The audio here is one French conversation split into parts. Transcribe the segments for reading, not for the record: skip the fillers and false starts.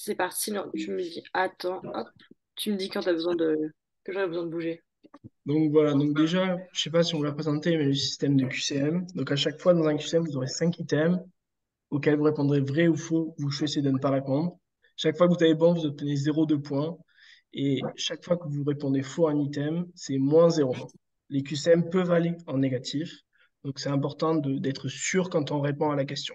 C'est parti, non, tu me dis, attends, hop, tu me dis quand t'as besoin que j'aurai besoin de bouger. Donc voilà, donc déjà, je sais pas si on va présenter mais le système de QCM. Donc à chaque fois dans un QCM, vous aurez 5 items auxquels vous répondrez vrai ou faux, vous choisissez de ne pas répondre. Chaque fois que vous avez bon, vous obtenez 0,2 points. Et chaque fois que vous répondez faux à un item, c'est -0. Les QCM peuvent aller en négatif. Donc c'est important d'être sûr quand on répond à la question.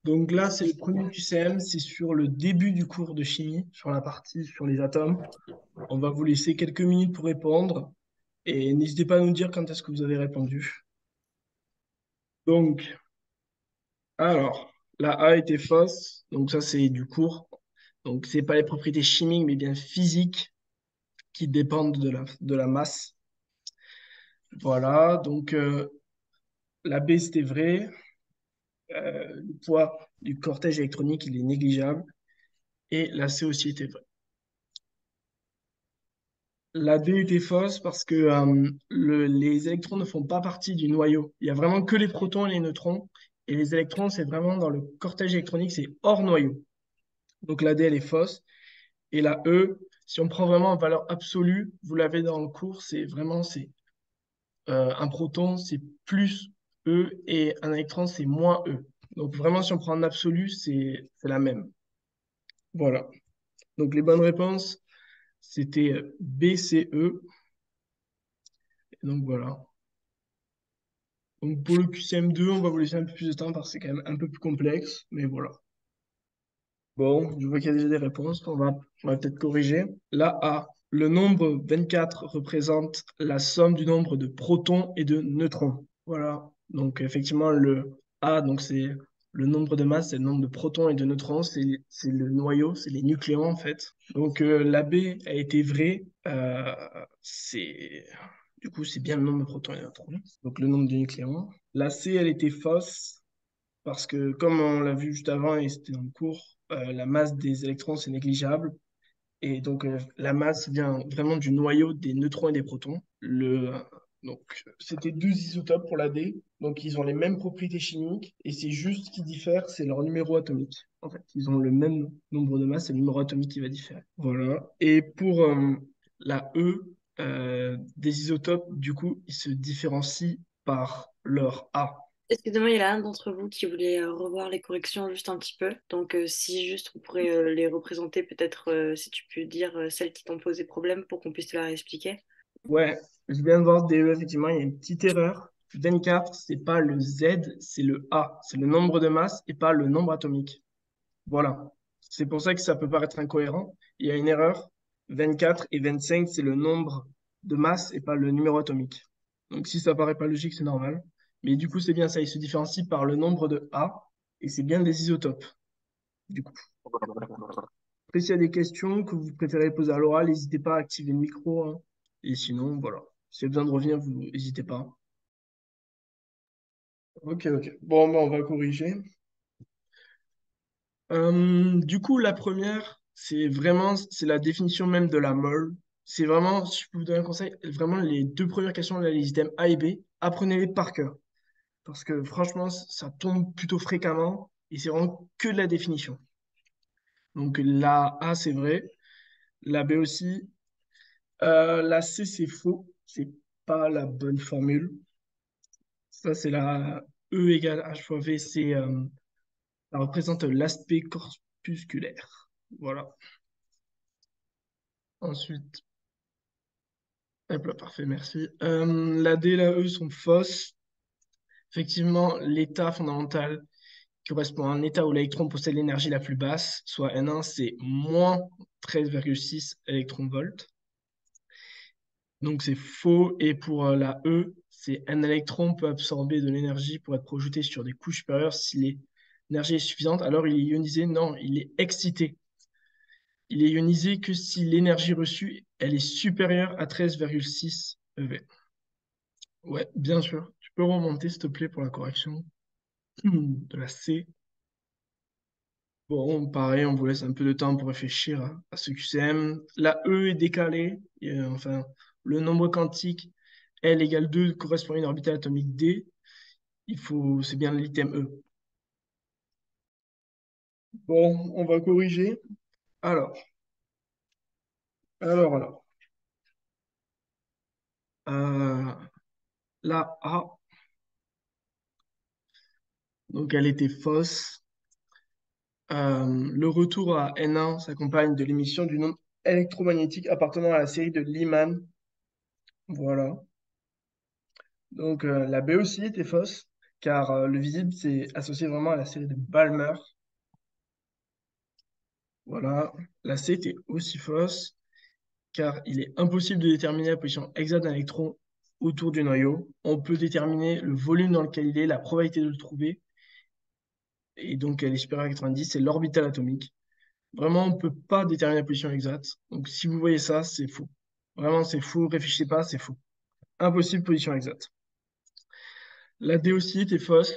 Donc là, c'est le premier QCM, c'est sur le début du cours de chimie, sur la partie sur les atomes. On va vous laisser quelques minutes pour répondre et n'hésitez pas à nous dire quand est-ce que vous avez répondu. Donc, alors, la A était fausse, donc ça c'est du cours. Donc, c'est pas les propriétés chimiques, mais bien physiques qui dépendent de la masse. Voilà, donc la B c'était vrai. Le poids du cortège électronique, il est négligeable. Et la C aussi était vraie. La D était fausse parce que les électrons ne font pas partie du noyau. Il y a vraiment que les protons et les neutrons. Et les électrons, c'est vraiment dans le cortège électronique, c'est hors noyau. Donc la D, elle est fausse. Et la E, si on prend vraiment en valeur absolue, vous l'avez dans le cours, c'est un proton, c'est plus E et un électron, c'est moins E. Donc vraiment, si on prend en absolu, c'est la même. Voilà. Donc les bonnes réponses, c'était B, C, E. Et donc voilà. Donc pour le QCM2, on va vous laisser un peu plus de temps parce que c'est quand même un peu plus complexe, mais voilà. Bon, je vois qu'il y a déjà des réponses, on va peut-être corriger. La A, le nombre 24 représente la somme du nombre de protons et de neutrons. Voilà, donc effectivement le A, donc c'est le nombre de masse, c'est le nombre de protons et de neutrons, c'est le noyau, c'est les nucléons en fait. Donc la B a été vraie, c'est du coup c'est bien le nombre de protons et de neutrons, donc le nombre de nucléons. La C, elle était fausse parce que comme on l'a vu juste avant et c'était dans le cours, la masse des électrons c'est négligeable et donc la masse vient vraiment du noyau des neutrons et des protons. Donc c'était 12 isotopes pour la D, donc ils ont les mêmes propriétés chimiques et c'est juste ce qui diffère, c'est leur numéro atomique. En fait, ils ont le même nombre de masses, c'est le numéro atomique qui va différer. Voilà. Et pour la E, des isotopes, du coup, ils se différencient par leur A. Excusez-moi, il y a un d'entre vous qui voulait revoir les corrections juste un petit peu. Donc, si juste on pourrait les représenter, peut-être si tu peux dire celles qui t'ont posé problème pour qu'on puisse te la réexpliquer. Ouais, je viens de voir DE, effectivement, il y a une petite erreur. 24, c'est pas le Z, c'est le A. C'est le nombre de masse et pas le nombre atomique. Voilà. C'est pour ça que ça peut paraître incohérent. Il y a une erreur. 24 et 25, c'est le nombre de masse et pas le numéro atomique. Donc si ça paraît pas logique, c'est normal. Mais du coup, c'est bien ça. Il se différencie par le nombre de A et c'est bien des isotopes, du coup. Après, s'il y a des questions que vous préférez poser à l'oral, n'hésitez pas à activer le micro, hein. Et sinon, voilà. S'il y a besoin de revenir, vous n'hésitez pas. Ok, ok. Bon, ben, on va corriger. Du coup, la première, c'est la définition même de la mole. C'est vraiment, si je peux vous donner un conseil, vraiment les deux premières questions, là, les items A et B, apprenez-les par cœur. Parce que franchement, ça tombe plutôt fréquemment et c'est vraiment que de la définition. Donc la A, c'est vrai. La B aussi. La C, c'est faux. C'est pas la bonne formule. Ça, c'est la E égale H fois V. Ça représente l'aspect corpusculaire. Voilà. Ensuite, hop là, parfait, merci. La D et la E sont fausses. Effectivement, l'état fondamental correspond à un état où l'électron possède l'énergie la plus basse, soit N1, c'est moins 13,6 électronvolts. Donc c'est faux. Et pour la E, c'est un électron peut absorber de l'énergie pour être projeté sur des couches supérieures si l'énergie est suffisante. Alors il est ionisé. Non, il est excité. Il est ionisé que si l'énergie reçue, elle est supérieure à 13,6 EV. Ouais, bien sûr. Tu peux remonter, s'il te plaît, pour la correction de la C. Bon, pareil, on vous laisse un peu de temps pour réfléchir à ce QCM. La E est décalée. Et, enfin, le nombre quantique, L égale 2 correspond à une orbitale atomique D. C'est bien l'item E. Bon, on va corriger. Alors, alors. Euh, la A, donc elle était fausse. Le retour à N1 s'accompagne de l'émission d'une onde électromagnétique appartenant à la série de Lyman. Voilà. Donc la B aussi était fausse, car le visible c'est associé vraiment à la série de Balmer. Voilà. La C était aussi fausse, car il est impossible de déterminer la position exacte d'un électron autour du noyau. On peut déterminer le volume dans lequel il est, la probabilité de le trouver, et donc elle est supérieure à 90, c'est l'orbital atomique. Vraiment, on ne peut pas déterminer la position exacte. Donc si vous voyez ça, c'est faux. Vraiment, c'est faux, réfléchissez pas, c'est faux. Impossible position exacte. La D aussi était fausse.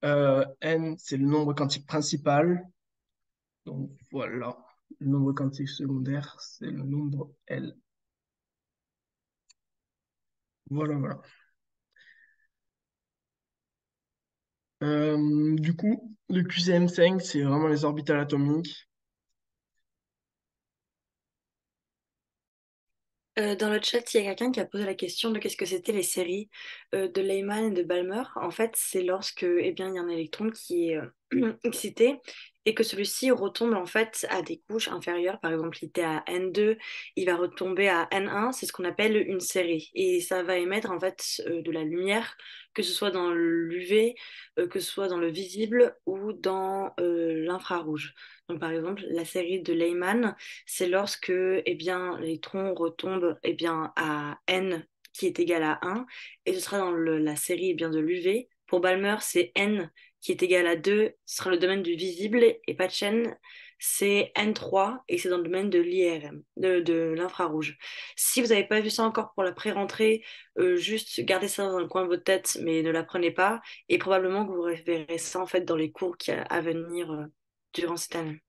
N, c'est le nombre quantique principal. Donc voilà. Le nombre quantique secondaire, c'est le nombre L. Voilà, voilà. Du coup, le QCM5, c'est vraiment les orbitales atomiques. Dans le chat, il y a quelqu'un qui a posé la question de qu'est-ce que c'était les séries de Lyman et de Balmer. En fait, c'est lorsque, eh bien, il y a un électron qui est excité et que celui-ci retombe en fait à des couches inférieures. Par exemple, il était à N2, il va retomber à N1. C'est ce qu'on appelle une série et ça va émettre en fait de la lumière, que ce soit dans l'UV, que ce soit dans le visible ou dans l'infrarouge. Donc, par exemple, la série de Lyman, c'est lorsque eh bien, l'électron retombe eh bien, à n qui est égal à 1, et ce sera dans la série eh bien, de l'UV. Pour Balmer, c'est n qui est égal à 2, ce sera le domaine du visible, et Patchen, c'est n3, et c'est dans le domaine de l'IRM, de l'infrarouge. Si vous n'avez pas vu ça encore pour la pré-rentrée, juste gardez ça dans le coin de votre tête, mais ne l'apprenez pas, et probablement que vous verrez ça en fait dans les cours à venir durant cette année.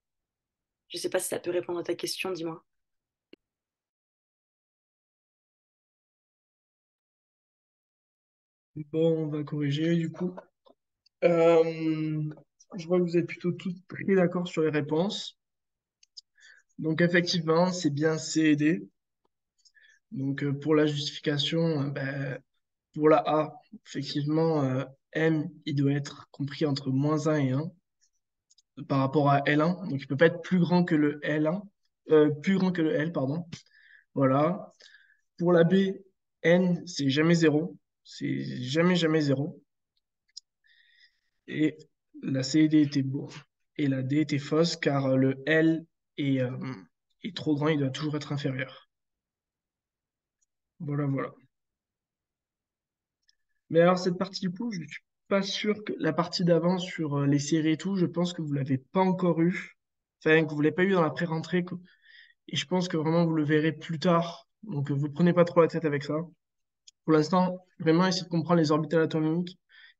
Je sais pas si ça peut répondre à ta question, dis-moi. Bon, on va corriger du coup. Euh, je vois que vous êtes plutôt tous très d'accord sur les réponses. Donc effectivement, c'est bien C et D. Donc pour la justification, ben, pour la A, effectivement, M, il doit être compris entre -1 et 1 par rapport à L1. Donc il ne peut pas être plus grand que le L1, plus grand que le L, pardon. Voilà. Pour la B, N, c'est jamais zéro. C'est jamais, jamais zéro. Et la C et D étaient beaux. Et la D était fausse car le L est, est trop grand, il doit toujours être inférieur. Voilà, voilà. Mais alors, cette partie du coup, je ne suis pas sûr que la partie d'avant sur les séries et tout, je pense que vous ne l'avez pas encore eu. Enfin, que vous ne l'avez pas eu dans la pré-rentrée. Et je pense que vraiment, vous le verrez plus tard. Donc, vous ne prenez pas trop la tête avec ça. Pour l'instant, vraiment, essayez de comprendre les orbitales atomiques.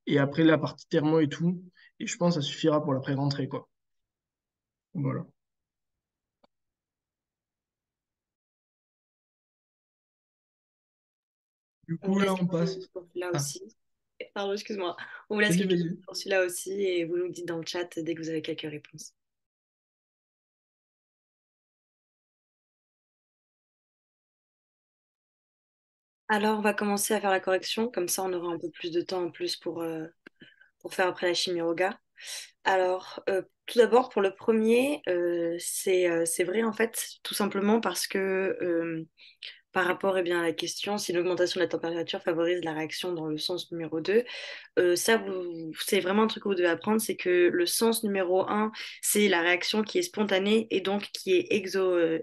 Et après, la partie thermo et tout. Et je pense que ça suffira pour la pré-rentrée, quoi. Voilà. Du On vous coup, là, laisse on quelques passe. minutes pour celui-là Ah, aussi. Pardon, excuse-moi. On vous laisse vas-y, quelques minutes vas-y. pour celui-là aussi et vous nous dites dans le chat dès que vous avez quelques réponses. Alors, on va commencer à faire la correction. Comme ça, on aura un peu plus de temps en plus pour faire après la chimie au gars. Alors, tout d'abord, pour le premier, c'est vrai en fait, tout simplement parce que par rapport eh bien, à la question si l'augmentation de la température favorise la réaction dans le sens numéro 2. Ça, c'est vraiment un truc que vous devez apprendre, c'est que le sens numéro un, c'est la réaction qui est spontanée et donc qui est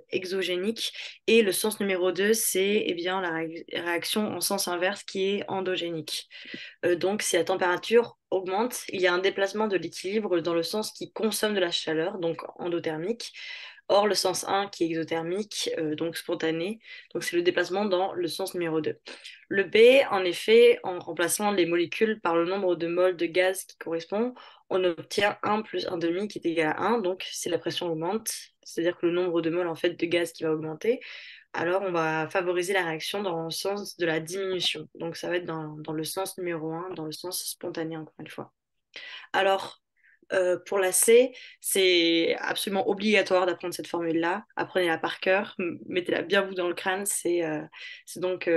exogénique. Et le sens numéro 2, c'est eh bien, la réaction en sens inverse qui est endogénique. Donc, si la température augmente, il y a un déplacement de l'équilibre dans le sens qui consomme de la chaleur, donc endothermique. Or, le sens 1 qui est exothermique, donc spontané, donc c'est le déplacement dans le sens numéro 2. Le B, en effet, en remplaçant les molécules par le nombre de moles de gaz qui correspond, on obtient 1 plus 1 demi qui est égal à 1. Donc, si la pression augmente, c'est-à-dire que le nombre de moles en fait, de gaz qui va augmenter, alors on va favoriser la réaction dans le sens de la diminution. Donc, ça va être dans le sens numéro 1, dans le sens spontané, encore une fois. Alors, Pour la C, c'est absolument obligatoire d'apprendre cette formule-là. Apprenez-la par cœur, mettez-la bien vous dans le crâne. C'est donc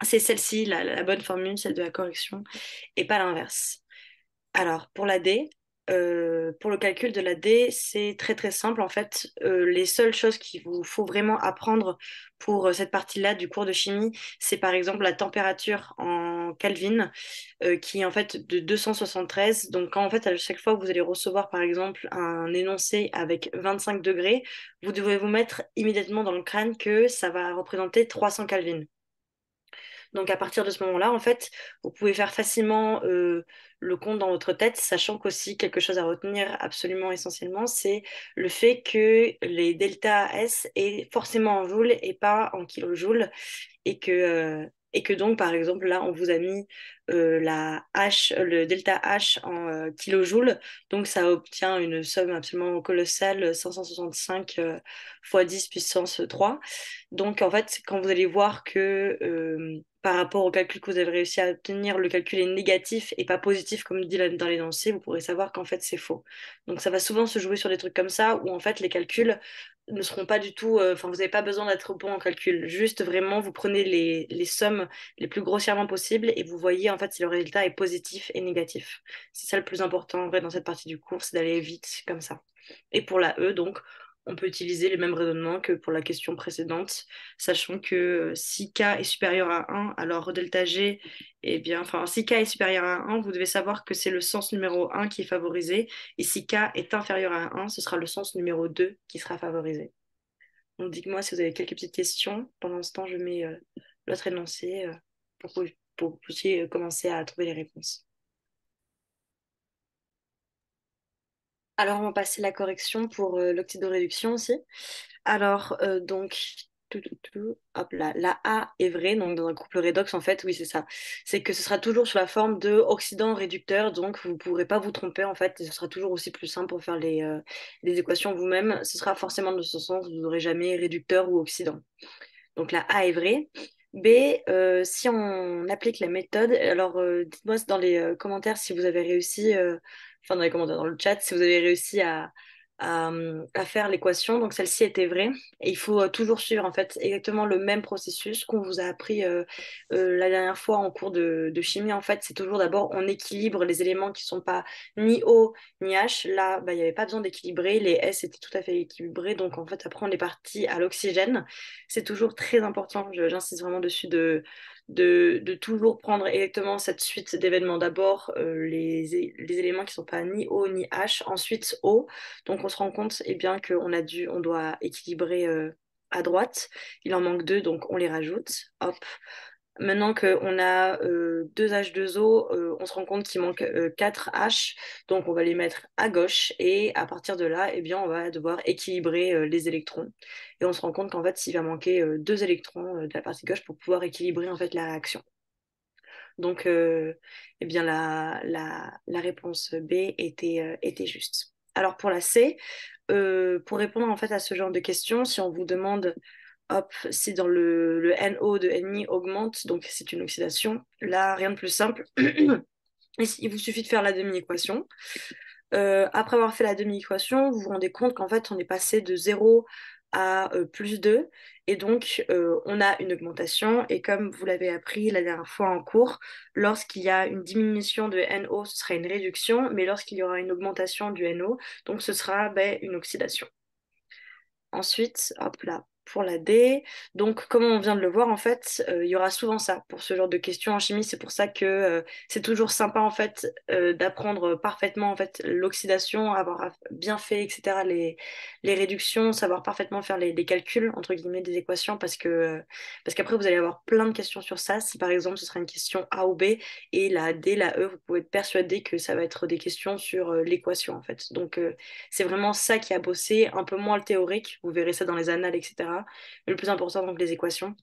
c'est celle-ci, la bonne formule, celle de la correction, et pas l'inverse. Alors, pour la D, pour le calcul de la D, c'est très très simple. En fait, les seules choses qu'il vous faut vraiment apprendre pour cette partie-là du cours de chimie, c'est par exemple la température en Kelvin, qui est en fait de 273. Donc, quand en fait, à chaque fois que vous allez recevoir par exemple un énoncé avec 25 degrés, vous devez vous mettre immédiatement dans le crâne que ça va représenter 300 Kelvin. Donc à partir de ce moment-là, en fait, vous pouvez faire facilement le compte dans votre tête, sachant qu'aussi quelque chose à retenir absolument essentiellement, c'est le fait que les delta S est forcément en joules et pas en kilojoules et que donc, par exemple, là, on vous a mis le delta H en kilojoules, donc ça obtient une somme absolument colossale, 565 fois 10 puissance 3. Donc, en fait, quand vous allez voir que par rapport au calcul que vous avez réussi à obtenir, le calcul est négatif et pas positif, comme dit dans l'énoncé, vous pourrez savoir qu'en fait, c'est faux. Donc, ça va souvent se jouer sur des trucs comme ça, où en fait, les calculs ne seront pas du tout. Enfin, vous n'avez pas besoin d'être bon en calcul. Juste vraiment, vous prenez les sommes les plus grossièrement possibles et vous voyez en fait si le résultat est positif et négatif. C'est ça le plus important en vrai dans cette partie du cours, c'est d'aller vite comme ça. Et pour la E, donc, on peut utiliser les mêmes raisonnements que pour la question précédente, sachant que si K est supérieur à 1, alors delta G, eh bien, enfin, si K est supérieur à 1, vous devez savoir que c'est le sens numéro 1 qui est favorisé, et si K est inférieur à 1, ce sera le sens numéro 2 qui sera favorisé. Donc dites-moi si vous avez quelques petites questions. Pendant ce temps, je mets l'autre énoncé pour que vous puissiez commencer à trouver les réponses. Alors, on va passer la correction pour l'oxydoréduction aussi. Alors, donc, hop là, la A est vraie, donc dans un couple redox, en fait, oui, c'est ça. C'est que ce sera toujours sous la forme de oxydant réducteur, donc vous ne pourrez pas vous tromper, en fait, et ce sera toujours aussi plus simple pour faire les équations vous-même. Ce sera forcément de ce sens, vous n'aurez jamais réducteur ou oxydant. Donc la A est vraie. B, si on applique la méthode, alors dites-moi dans les commentaires si vous avez réussi, enfin dans les commentaires, dans le chat, si vous avez réussi à faire l'équation. Donc celle-ci était vraie. Et il faut toujours suivre en fait exactement le même processus qu'on vous a appris la dernière fois en cours de chimie. En fait, c'est toujours d'abord on équilibre les éléments qui sont pas ni O ni H. Là, bah, il n'y avait pas besoin d'équilibrer. Les S étaient tout à fait équilibrés. Donc en fait, après on est parti à l'oxygène. C'est toujours très important, j'insiste vraiment dessus, de toujours prendre exactement cette suite d'événements. D'abord, les éléments qui ne sont pas ni O ni H, ensuite O. Donc on se rend compte eh bien, on doit équilibrer à droite. Il en manque deux, donc on les rajoute. Hop. Maintenant qu'on a 2H2O, on se rend compte qu'il manque 4H, donc on va les mettre à gauche et à partir de là, eh bien, on va devoir équilibrer les électrons. Et on se rend compte qu'en fait, il va manquer 2 électrons de la partie gauche pour pouvoir équilibrer en fait la réaction. Donc, eh bien, la réponse B était juste. Alors pour la C, pour répondre en fait à ce genre de questions, si on vous demande hop, si dans le NO de Ni augmente, donc c'est une oxydation, là, rien de plus simple. Il vous suffit de faire la demi-équation. Après avoir fait la demi-équation, vous vous rendez compte qu'en fait, on est passé de 0 à plus 2. Et donc, on a une augmentation. Et comme vous l'avez appris la dernière fois en cours, lorsqu'il y a une diminution de NO, ce sera une réduction. Mais lorsqu'il y aura une augmentation du NO, donc ce sera ben, une oxydation. Ensuite, hop là, pour la D. Donc, comme on vient de le voir, en fait, il y aura souvent ça pour ce genre de questions en chimie. C'est pour ça que c'est toujours sympa, en fait, d'apprendre parfaitement, en fait, l'oxydation, avoir bien fait, etc., les réductions, savoir parfaitement faire les calculs, entre guillemets, des équations, parce qu'après, vous allez avoir plein de questions sur ça. Si, par exemple, ce sera une question A ou B, et la D, la E, vous pouvez être persuadé que ça va être des questions sur l'équation, en fait. Donc, c'est vraiment ça qui a bossé, un peu moins le théorique, vous verrez ça dans les annales, etc. Mais le plus important, donc les équations.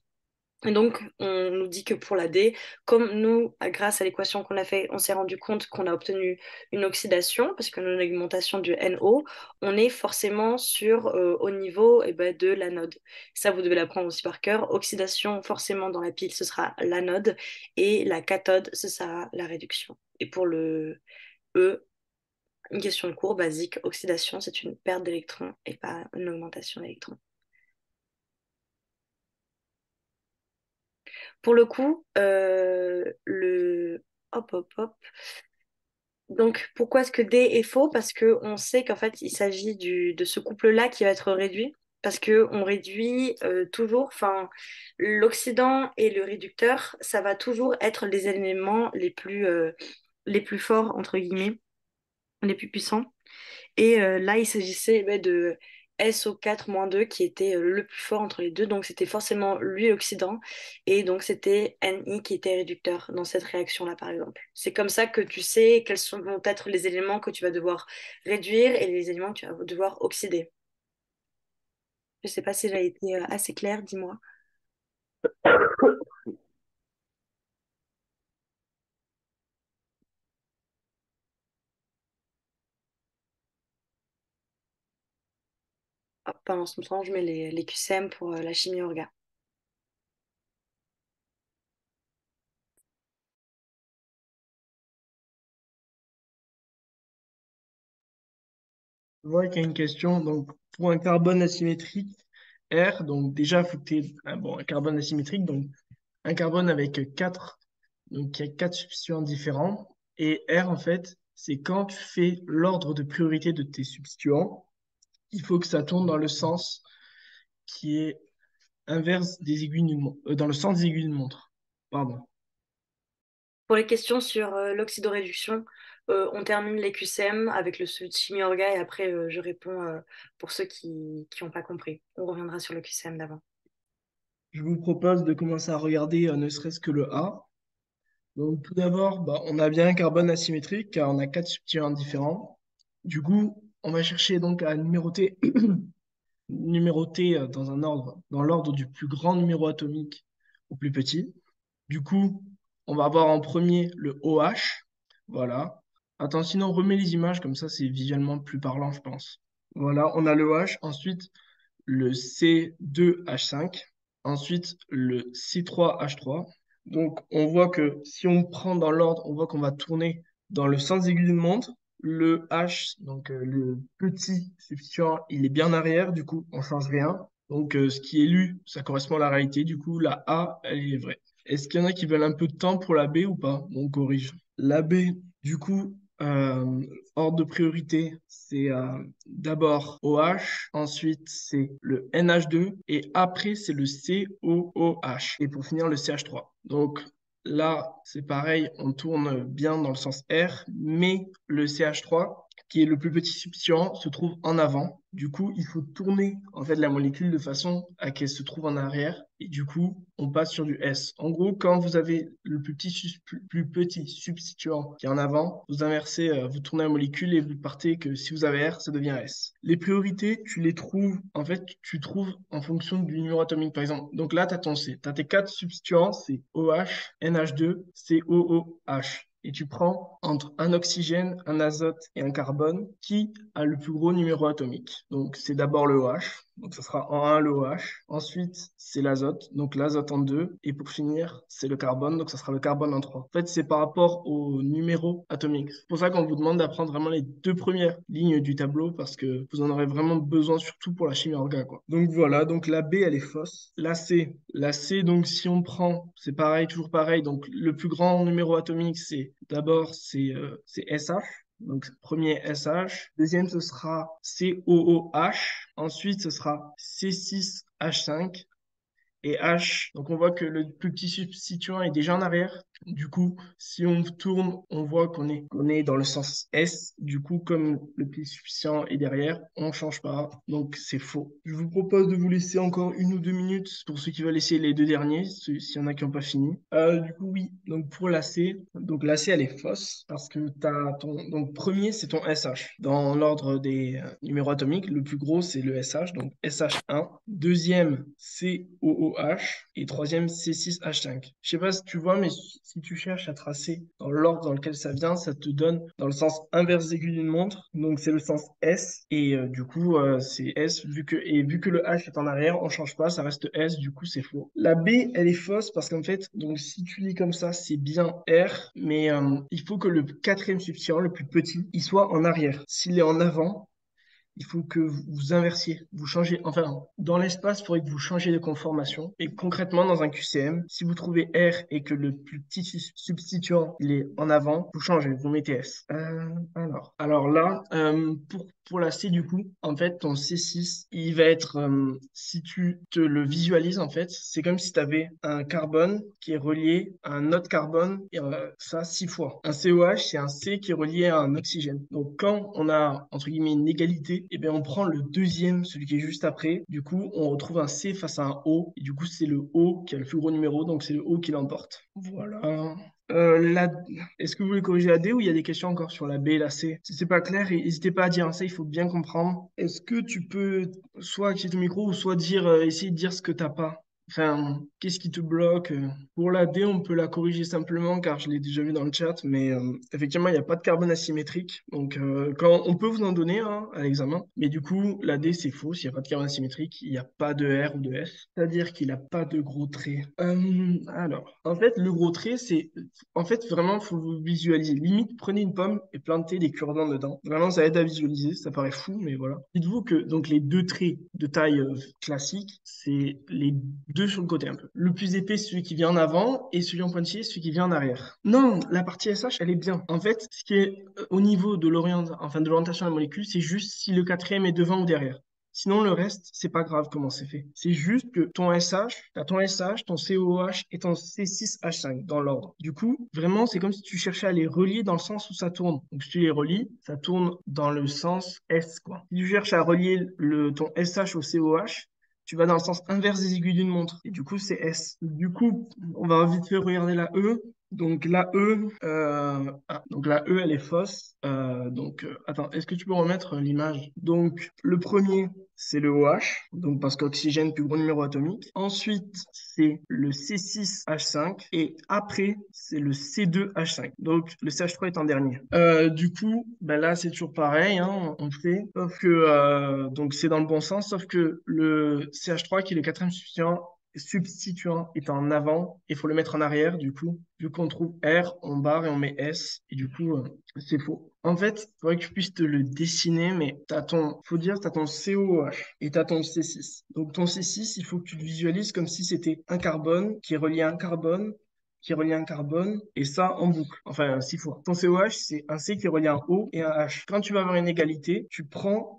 Et donc, on nous dit que pour la D, comme nous, grâce à l'équation qu'on a fait, on s'est rendu compte qu'on a obtenu une oxydation, parce qu'on a une augmentation du NO, on est forcément au niveau ben, de l'anode. Ça, vous devez l'apprendre aussi par cœur. Oxydation, forcément, dans la pile, ce sera l'anode, et la cathode, ce sera la réduction. Et pour le E, une question de cours basique, oxydation, c'est une perte d'électrons et pas une augmentation d'électrons. Pour le coup, le... Hop, hop, hop. Donc, pourquoi est-ce que D est faux? Parce qu'on sait qu'en fait, il s'agit de ce couple-là qui va être réduit. Parce qu'on réduit toujours, enfin, l'oxydant et le réducteur, ça va toujours être les éléments les plus forts, entre guillemets, les plus puissants. Et là, il s'agissait de SO4-2 qui était le plus fort entre les deux. Donc, c'était forcément lui l'oxydant. Et donc, c'était Ni qui était réducteur dans cette réaction-là, par exemple. C'est comme ça que tu sais vont être les éléments que tu vas devoir réduire et les éléments que tu vas devoir oxyder. Je sais pas si j'ai été assez claire, dis-moi. Hop, pendant ce temps, je mets les QCM pour la chimie orga. Je vois qu'il y a une question. Donc, pour un carbone asymétrique, R, donc déjà, il faut que tu aies un carbone asymétrique, donc un carbone avec quatre, donc il y a quatre substituants différents. Et R, en fait, c'est quand tu fais l'ordre de priorité de tes substituants, il faut que ça tourne dans le sens qui est inverse des aiguilles d'une montre, dans le sens des aiguilles d'une montre. Pardon. Pour les questions sur l'oxydoréduction, on termine les QCM avec le suivi de chimie orga et après je réponds pour ceux qui n'ont pas compris. On reviendra sur le QCM d'avant. Je vous propose de commencer à regarder ne serait-ce que le A. Donc, tout d'abord, bah, on a bien un carbone asymétrique car on a quatre substituants différents. Du coup, on va chercher donc à numéroter, numéroter dans un ordre, dans l'ordre du plus grand numéro atomique au plus petit. Du coup, on va avoir en premier le OH. Voilà. Attends, sinon, on remet les images, comme ça, c'est visuellement plus parlant, je pense. Voilà, on a le OH. Ensuite, le C2H5. Ensuite, le C3H3. Donc, on voit que si on prend dans l'ordre, on voit qu'on va tourner dans le sens aigu d'une montre. Le H, donc le petit substituant, il est bien en arrière, du coup, on change rien. Donc, ce qui est lu, ça correspond à la réalité. Du coup, la A, elle est vraie. Est-ce qu'il y en a qui veulent un peu de temps pour la B ou pas? On corrige. La B, du coup, ordre de priorité, c'est d'abord OH, ensuite c'est le NH2 et après c'est le COOH et pour finir le CH3. Donc là, c'est pareil, on tourne bien dans le sens R, mais le CH3, qui est le plus petit substituant, se trouve en avant. Du coup, il faut tourner en fait la molécule de façon à qu'elle se trouve en arrière. Et du coup, on passe sur du S. En gros, quand vous avez le plus petit substituant qui est en avant, vous inversez, vous tournez la molécule et vous partez que si vous avez R, ça devient S. Les priorités, tu les trouves, en fait, tu trouves en fonction du numéro atomique, par exemple. Donc là, tu as ton C. Tu as tes quatre substituants, c'est OH, NH2, COOH. Et tu prends entre un oxygène, un azote et un carbone qui a le plus gros numéro atomique. Donc c'est d'abord le OH, donc ça sera en 1 le OH. Ensuite, c'est l'azote, donc l'azote en 2. Et pour finir, c'est le carbone, donc ça sera le carbone en 3. En fait, c'est par rapport au numéro atomique. C'est pour ça qu'on vous demande d'apprendre vraiment les deux premières lignes du tableau parce que vous en aurez vraiment besoin, surtout pour la chimie orga, quoi. Donc voilà, donc la B, elle est fausse. La C, donc si on prend, c'est pareil, toujours pareil. Donc le plus grand numéro atomique, c'est d'abord, c'est SH. Donc, premier SH. Deuxième, ce sera COOH. Ensuite, ce sera C6H5 et H. Donc, on voit que le plus petit substituant est déjà en arrière. Du coup, si on tourne, on voit qu'on est dans le sens S. Du coup, comme le petit substituant est derrière, on ne change pas. Donc, c'est faux. Je vous propose de vous laisser encore une ou deux minutes pour ceux qui veulent essayer les deux derniers, s'il y en a qui n'ont pas fini. Du coup, oui. Donc, pour la C, donc la C, elle est fausse parce que donc, premier, c'est ton SH. Dans l'ordre des numéros atomiques, le plus gros, c'est le SH, donc SH1. Deuxième, COOH. Et troisième, C6H5. Je sais pas si tu vois, mais si tu cherches à tracer dans l'ordre dans lequel ça vient, ça te donne dans le sens inverse aigu d'une montre. Donc c'est le sens S. Et du coup, c'est S. Vu que le H est en arrière, on change pas, ça reste S. Du coup, c'est faux. La B, elle est fausse parce qu'en fait, donc si tu lis comme ça, c'est bien R. Mais il faut que le quatrième substituant, le plus petit, il soit en arrière. S'il est en avant, il faut que vous inversiez, vous changez, enfin, dans l'espace, il faudrait que vous changiez de conformation. Et concrètement, dans un QCM, si vous trouvez R et que le plus petit substituant, il est en avant, vous changez, vous mettez S. Alors là, pour la C, du coup, en fait, ton C6, il va être, si tu te le visualises, en fait, c'est comme si tu avais un carbone qui est relié à un autre carbone, et ça 6 fois. Un COH, c'est un C qui est relié à un oxygène. Donc, quand on a, entre guillemets, une égalité, eh bien, on prend le deuxième, celui qui est juste après. Du coup, on retrouve un C face à un O, et du coup, c'est le O qui a le plus gros numéro, donc c'est le O qui l'emporte. Voilà. La... Est-ce que vous voulez corriger la D ou il y a des questions encore sur la B et la C? Si c'est pas clair, n'hésitez pas à dire, hein, ça, il faut bien comprendre. Est-ce que tu peux soit activer ton micro ou soit dire, essayer de dire ce que t'as pas? Enfin, qu'est-ce qui te bloque? Pour la D, on peut la corriger simplement car je l'ai déjà vu dans le chat, mais effectivement, il n'y a pas de carbone asymétrique. Donc, quand on peut vous en donner hein, à l'examen, mais du coup, la D, c'est faux. S'il n'y a pas de carbone asymétrique, il n'y a pas de R ou de S. C'est-à-dire qu'il n'a pas de gros traits. Alors, en fait, le gros trait, c'est en fait, vraiment, faut vous visualiser. Limite, prenez une pomme et plantez des cure-dents dedans. Vraiment, ça aide à visualiser. Ça paraît fou, mais voilà. Dites-vous que donc les deux traits de taille classique, c'est les deux sur le côté un peu. Le plus épais, c'est celui qui vient en avant, et celui en pointillé, c'est celui qui vient en arrière. Non, la partie SH, elle est bien. En fait, ce qui est au niveau de enfin, de l'orientation de la molécule, c'est juste si le quatrième est devant ou derrière. Sinon, le reste, c'est pas grave comment c'est fait. C'est juste que ton SH, t'as ton SH, ton COH et ton C6H5 dans l'ordre. Du coup, vraiment, c'est comme si tu cherchais à les relier dans le sens où ça tourne. Donc, si tu les relis, ça tourne dans le sens S, quoi. Si tu cherches à relier ton SH au COH, tu vas dans le sens inverse des aiguilles d'une montre. Et du coup, c'est S. Du coup, on va vite fait regarder la E. Donc donc la E, elle est fausse. Attends, est-ce que tu peux remettre l'image? Donc, le premier, c'est le OH, donc parce qu'oxygène, plus gros numéro atomique. Ensuite, c'est le C6H5. Et après, c'est le C2H5. Donc, le CH3 est en dernier. Du coup, ben là, c'est toujours pareil, hein, on fait. Sauf que, donc, c'est dans le bon sens, sauf que le CH3, qui est le quatrième substituant est en avant, il faut le mettre en arrière, du coup, vu qu'on trouve R, on barre et on met S, et du coup, c'est faux. En fait, il faudrait que je puisse te le dessiner, mais faut dire, t'as ton COH et t'as ton C6. Donc ton C6, il faut que tu le visualises comme si c'était un carbone qui est relié à un carbone qui relie un carbone, et ça en boucle, enfin 6 fois. Ton COH, c'est un C qui relie un O et un H. Quand tu vas avoir une égalité, tu prends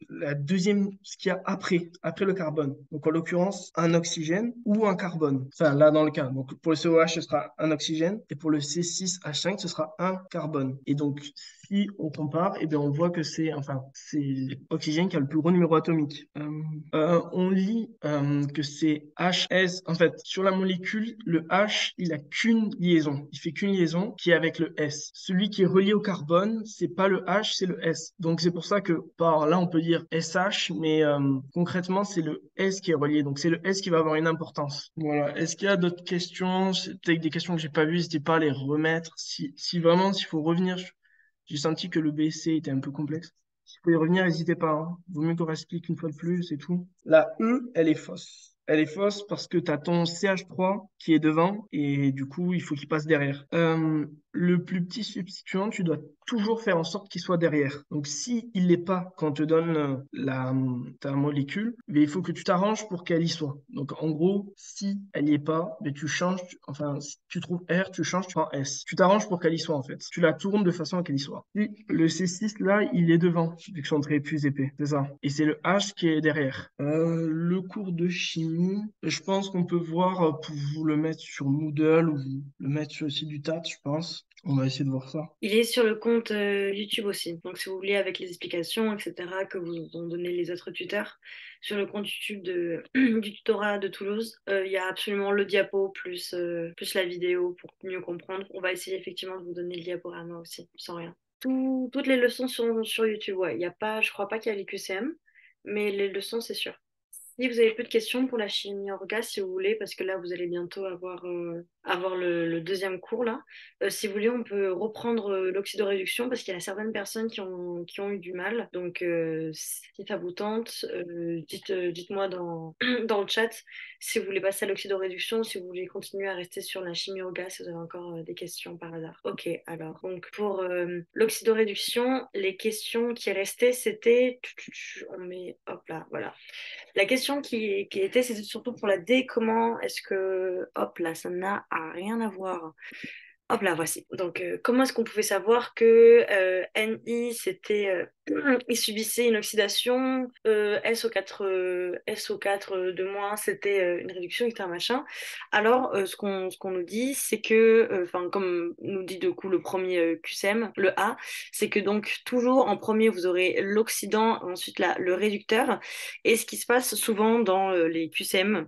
la deuxième, ce qu'il y a après le carbone. Donc en l'occurrence, un oxygène ou un carbone. Enfin là dans le cas. Donc pour le COH, ce sera un oxygène, et pour le C6H5, ce sera un carbone. Et donc si on compare, eh bien, on voit que c'est oxygène qui a le plus gros numéro atomique. On lit que c'est HS. En fait, sur la molécule, le H, il a qu'une liaison. Il fait qu'une liaison qui est avec le S. Celui qui est relié au carbone, c'est pas le H, c'est le S. Donc c'est pour ça que par là, on peut dire SH, mais concrètement, c'est le S qui est relié. Donc c'est le S qui va avoir une importance. Voilà. Est-ce qu'il y a d'autres questions? C'est peut-être des questions que j'ai pas vues, n'hésitez pas à les remettre. Si vraiment, s'il faut revenir, j'ai senti que le BC était un peu complexe. Si vous pouvez y revenir, n'hésitez pas. Hein. Vaut mieux qu'on explique une fois de plus, c'est tout. La E, elle est fausse. Elle est fausse parce que tu as ton CH3 qui est devant et du coup, il faut qu'il passe derrière. Le plus petit substituant, tu dois toujours faire en sorte qu'il soit derrière. Donc, si il l'est pas quand on te donne ta molécule, mais il faut que tu t'arranges pour qu'elle y soit. Donc, en gros, si elle y est pas, mais tu changes, enfin, si tu trouves R, tu changes, tu prends S. Tu t'arranges pour qu'elle y soit, en fait. Tu la tournes de façon à qu'elle y soit. Si le C6, là, il est devant, vu que son trait est plus épais. C'est ça. Et c'est le H qui est derrière. Le cours de chimie, je pense qu'on peut voir pour vous le mettre sur Moodle ou le mettre sur le site du TAT, je pense. On va essayer de voir ça. Il est sur le compte YouTube aussi. Donc, si vous voulez, avec les explications, etc., que vous ont donné les autres tuteurs, sur le compte YouTube du tutorat de Toulouse, il y a absolument le diapo plus la vidéo pour mieux comprendre. On va essayer effectivement de vous donner le diaporama aussi, sans rien. Toutes les leçons sont sur YouTube, ouais. Il y a pas, je crois pas qu'il y a les QCM, mais les leçons, c'est sûr. Si vous avez plus de questions pour la chimie orga, si vous voulez, parce que là, vous allez bientôt avoir avoir le deuxième cours là. Si vous voulez, on peut reprendre l'oxydoréduction parce qu'il y a certaines personnes qui ont eu du mal. Donc, si ça vous tente, dites-moi dans le chat si vous voulez passer à l'oxydoréduction, si vous voulez continuer à rester sur la chimie au gaz, si vous avez encore des questions par hasard. Ok, alors, donc pour l'oxydoréduction, les questions qui restaient, c'était... On met... Hop là, voilà. La question qui était, c'était surtout pour la D, comment est-ce que, hop là, ça n'a rien à voir. Hop là, voici. Donc, comment est-ce qu'on pouvait savoir que Ni, c'était, il subissait une oxydation, SO4 de moins, c'était une réduction, etc. Machin. Alors, ce qu'on nous dit, c'est que, enfin, comme nous dit du coup le premier QCM, le A, c'est que donc toujours en premier, vous aurez l'oxydant, ensuite le réducteur. Et ce qui se passe souvent dans les QCM,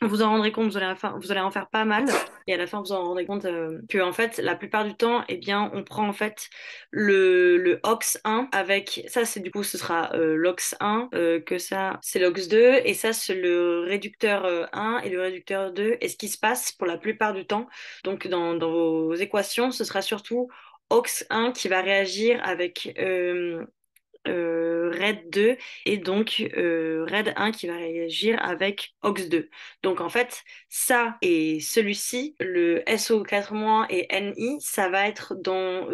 vous en rendrez compte, vous allez en faire pas mal. Et à la fin, vous en rendrez compte que, en fait, la plupart du temps, eh bien, on prend en fait le OX 1 avec ça, c'est du coup, ce sera l'OX 1, que ça, c'est l'OX 2, et ça, c'est le réducteur 1 et le réducteur 2. Et ce qui se passe pour la plupart du temps, donc dans vos équations, ce sera surtout OX 1 qui va réagir avec RAID 2 et donc RAID 1 qui va réagir avec OX2. Donc en fait, ça et celui-ci, le SO4- et NI, ça va être dans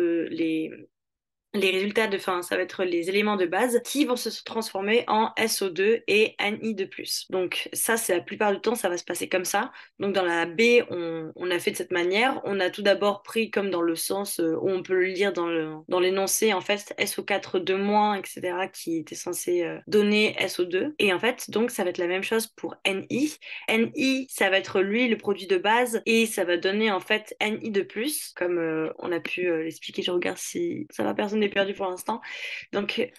les résultats enfin, ça va être les éléments de base qui vont se transformer en SO2 et Ni de plus. Donc ça, c'est la plupart du temps, ça va se passer comme ça. Donc dans la B, on a fait de cette manière. On a tout d'abord pris comme dans le sens où on peut le lire dans l'énoncé, en fait, SO4 de moins, etc., qui était censé donner SO2. Et en fait, donc ça va être la même chose pour Ni. Ni, ça va être lui le produit de base et ça va donner en fait Ni de plus, comme on a pu l'expliquer. Je regarde si ça va, personne n'est perdu pour l'instant. Donc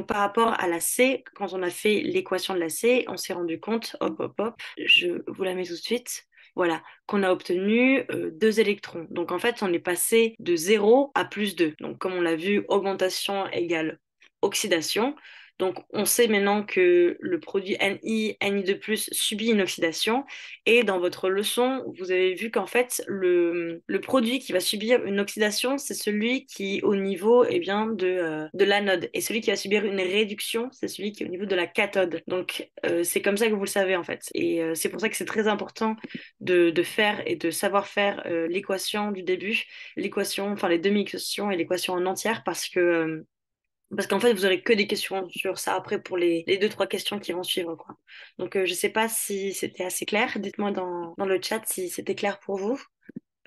par rapport à la C, quand on a fait l'équation de la C, on s'est rendu compte, hop, hop, hop, je vous la mets tout de suite. Voilà, qu'on a obtenu 2 électrons. Donc en fait, on est passé de 0 à +2. Donc comme on l'a vu, augmentation égale oxydation. Donc, on sait maintenant que le produit Ni de plus subit une oxydation. Et dans votre leçon, vous avez vu qu'en fait, le produit qui va subir une oxydation, c'est celui qui est au niveau de l'anode. Et celui qui va subir une réduction, c'est celui qui est au niveau de la cathode. Donc, c'est comme ça que vous le savez, en fait. Et c'est pour ça que c'est très important de faire et de savoir faire l'équation du début, l'équation, enfin les demi-équations et l'équation en entière, parce qu'en fait, vous aurez que des questions sur ça après pour les deux, trois questions qui vont suivre, quoi. Donc, je sais pas si c'était assez clair. Dites-moi dans le chat si c'était clair pour vous.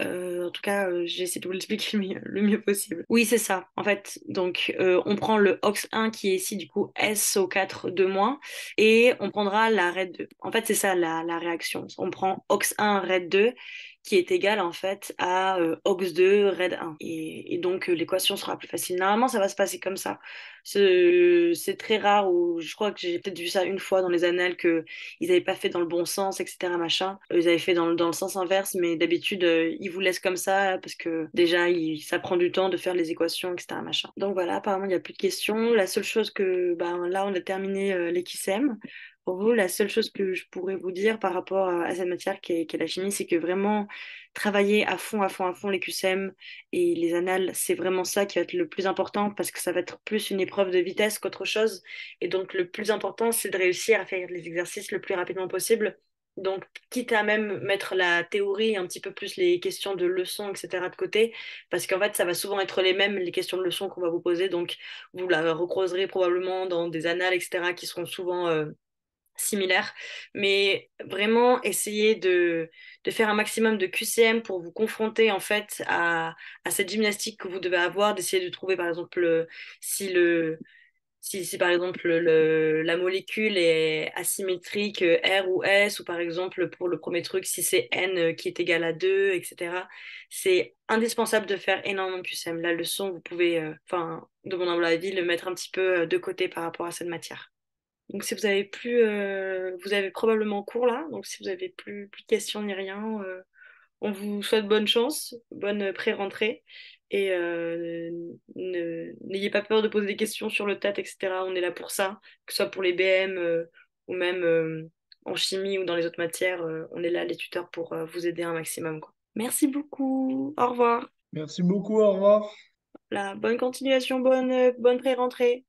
En tout cas, j'ai essayé de vous l'expliquer le mieux possible. Oui, c'est ça. En fait, donc, on prend le OX1 qui est ici, du coup, SO4 de moins, et on prendra la RAID 2. En fait, c'est ça la réaction. On prend OX1 RAID 2 qui est égal, en fait, à OX2 RAID 1. Et donc, l'équation sera plus facile. Normalement, ça va se passer comme ça. C'est très rare, ou je crois que j'ai peut-être vu ça une fois dans les annales, que ils n'avaient pas fait dans le bon sens, etc. Machin. Ils avaient fait dans le sens inverse, mais d'habitude, ils vous laissent comme ça parce que déjà, ça prend du temps de faire les équations, etc. Machin. Donc voilà, apparemment, il n'y a plus de questions. La seule chose que, ben, là, on a terminé les QCM. Pour vous, la seule chose que je pourrais vous dire par rapport à cette matière qui est la chimie, c'est que vraiment travailler à fond, à fond, à fond les QCM et les annales, c'est vraiment ça qui va être le plus important parce que ça va être plus une épreuve de vitesse qu'autre chose. Et donc, le plus important, c'est de réussir à faire les exercices le plus rapidement possible. Donc, quitte à même mettre la théorie, un petit peu plus les questions de leçons, etc. de côté, parce qu'en fait, ça va souvent être les mêmes, les questions de leçons qu'on va vous poser. Donc, vous la recroiserez probablement dans des annales, etc., qui seront souvent similaires. Mais vraiment, essayez de faire un maximum de QCM pour vous confronter, en fait, à cette gymnastique que vous devez avoir, d'essayer de trouver, par exemple, si le si par exemple la molécule est asymétrique R ou S, ou par exemple pour le premier truc, si c'est N qui est égal à 2, etc. C'est indispensable de faire énormément de QCM. La leçon, vous pouvez, enfin, de mon humble avis, le mettre un petit peu de côté par rapport à cette matière. Donc si vous avez plus, vous avez probablement cours là, donc si vous avez plus de questions ni rien, on vous souhaite bonne chance, bonne pré-rentrée. Et n'ayez pas peur de poser des questions sur le TAT, etc. On est là pour ça, que ce soit pour les BM ou même en chimie ou dans les autres matières, on est là, les tuteurs, pour vous aider un maximum, quoi. Merci beaucoup. Au revoir. Merci beaucoup, au revoir. Bonne continuation, bonne pré-rentrée.